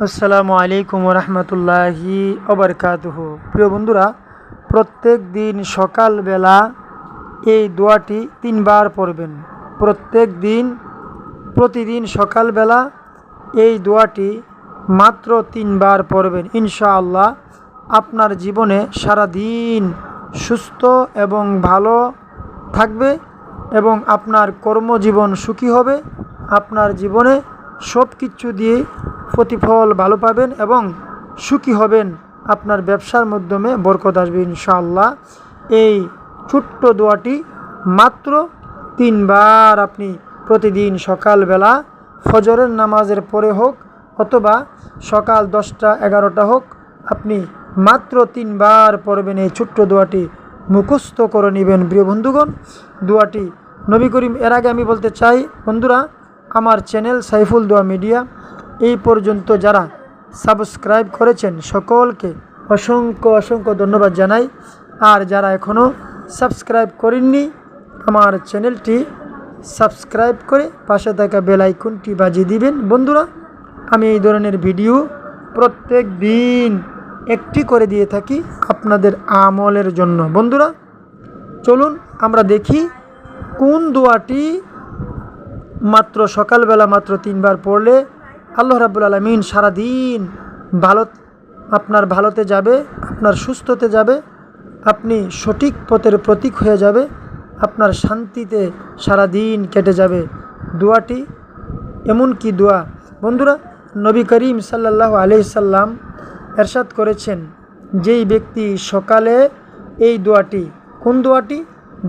আসসালামু আলাইকুম রহমতুল্লাহি ওবরকাতুহু। প্রিয় বন্ধুরা, প্রত্যেক দিন সকালবেলা এই দোয়াটি 3 বার পড়বেন। প্রতিদিন সকালবেলা এই দোয়াটি মাত্র 3 বার পড়বেন। ইনশাআল্লাহ আপনার জীবনে সারা দিন সুস্থ এবং ভালো থাকবে এবং আপনার কর্মজীবন সুখী হবে। আপনার জীবনে সব কিছু দিয়ে প্রতিফল ভালো পাবেন এবং সুখী হবেন। আপনার ব্যবসার মাধ্যমে বরকত আসবে ইনশাআল্লাহ। এই ছোট্ট দোয়াটি মাত্র 3 বার আপনি প্রতিদিন সকালবেলা ফজরের নামাজের পরে হোক অথবা সকাল 10টা 11টা হোক, আপনি মাত্র 3 বার পড়বেন। এই ছোট্ট দোয়াটি মুখস্থ করে নেবেন। প্রিয় বন্ধুগণ, দোয়াটি নবী করিম, এর আগে আমি বলতে চাই বন্ধুরা, আমার চ্যানেল সাইফুল দোয়া মিডিয়া এই পর্যন্ত যারা সাবস্ক্রাইব করেছেন সকলকে অসংখ্য ধন্যবাদ জানাই। আর যারা এখনও সাবস্ক্রাইব করেননি, আমার চ্যানেলটি সাবস্ক্রাইব করে পাশে থাকা বেল আইকনটি বাজিয়ে দিবেন। বন্ধুরা, আমি এই ধরনের ভিডিও প্রত্যেক দিন একটি করে দিয়ে থাকি আপনাদের আমলের জন্য। বন্ধুরা, চলুন আমরা দেখি কোন দোয়াটি মাত্র সকালবেলা মাত্র 3 বার পড়লে আল্লাহ রাব্বুল আলামিন সারাদিন আপনার ভালোতে যাবে, আপনার সুস্থতে যাবে, আপনি সঠিক পথের প্রতীক হয়ে যাবে, আপনার শান্তিতে সারাদিন কেটে যাবে। দোয়াটি এমন কি দোয়া বন্ধুরা, নবী করিম সাল্লাল্লাহু আলাইহি সাল্লাম এরশাদ করেছেন, যেই ব্যক্তি সকালে এই দোয়াটি, কোন দোয়াটি?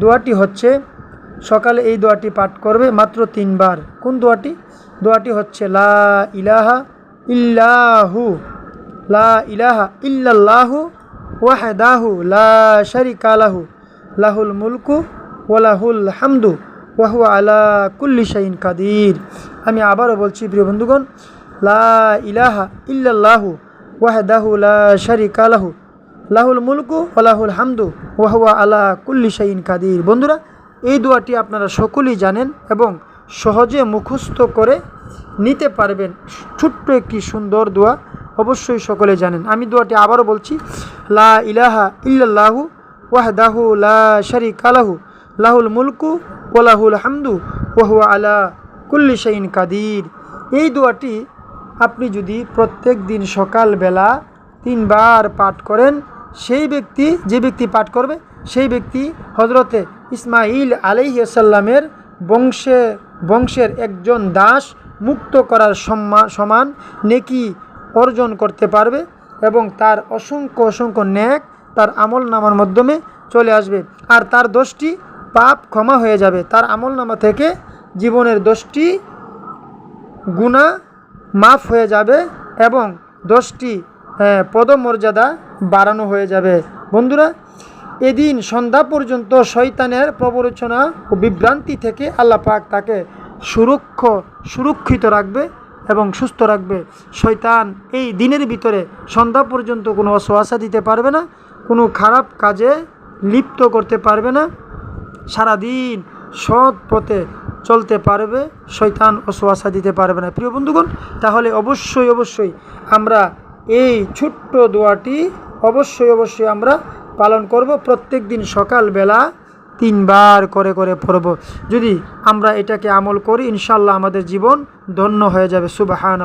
দোয়াটি হচ্ছে সকালে এই দোয়াটি পাঠ করবে মাত্র 3 বার। কোন দোয়াটি? দোয়াটি হচ্ছে লা ইলাহা ইল্লাহু, লা ইলাহা ইল্লাল্লাহু ওয়াহদাহু লা শারিকা লাহু, লাহুল মুলকু ওয়া লাহুল হামদু ওয়া হুয়া আলা কুল্লি শাইইন কাদির। আমি আবারও বলছি প্রিয় বন্ধুগণ, লা ইলাহা ইল্লাল্লাহু ওয়াহদাহু লা শারিকা লাহু, লাহুল মুলকু ওয়া লাহুল হামদু ওয়া হুয়া আলা কুল্লি শাইইন কাদির। বন্ধুরা, এই দোয়াটি আপনারা সকলেই জানেন এবং সহজে মুখস্থ করে নিতে পারবেন। ছোট্ট একটি সুন্দর দোয়া, অবশ্যই সকলে জানেন। আমি দোয়াটি আবারও বলছি, লা ইলাহা ইল্লাল্লাহু ওয়াহদাহু লা শারিকা লাহু, লাহুল মুলকু ওয়া লাহুল হামদু ওয়া হুয়া আলা কুল্লি শাইইন কাদির। এই দোয়াটি আপনি যদি প্রত্যেক দিন সকালবেলা 3 বার পাঠ করেন, যে ব্যক্তি পাঠ করবে সেই ব্যক্তি হজরতে ইসমাইল আলাইহিস সালামের বংশের একজন দাস মুক্ত করার সমান নেকি অর্জন করতে পারবে এবং তার অসংখ্য নেক তার আমল নামার মাধ্যমে চলে আসবে। আর তার 10টি পাপ ক্ষমা হয়ে যাবে। তার আমল নামা থেকে জীবনের 10টি গুনাহ মাফ হয়ে যাবে এবং 10টি পদমর্যাদা বাড়ানো হয়ে যাবে। বন্ধুরা, এদিন সন্ধ্যা পর্যন্ত শয়তানের প্রবঞ্চনা ও বিভ্রান্তি থেকে আল্লাহ পাক তাকে সুরক্ষিত রাখবে এবং সুস্থ রাখবে। শয়তান এই দিনের ভিতরে সন্ধ্যা পর্যন্ত কোনো অসুয়াশা দিতে পারবে না, কোনো খারাপ কাজে লিপ্ত করতে পারবে না, সারাদিন সৎ পথে চলতে পারবে, শয়তান অসুয়াশা দিতে পারবে না। প্রিয় বন্ধুগণ, তাহলে অবশ্যই আমরা এই ছোট্ট দোয়াটি অবশ্যই আমরা পালন করব। প্রত্যেক দিন সকালবেলা 3 বার করে পড়ব। যদি আমরা এটাকে আমল করি, ইনশাআল্লাহ আমাদের জীবন ধন্য হয়ে যাবে। সুবহানাল্লাহ।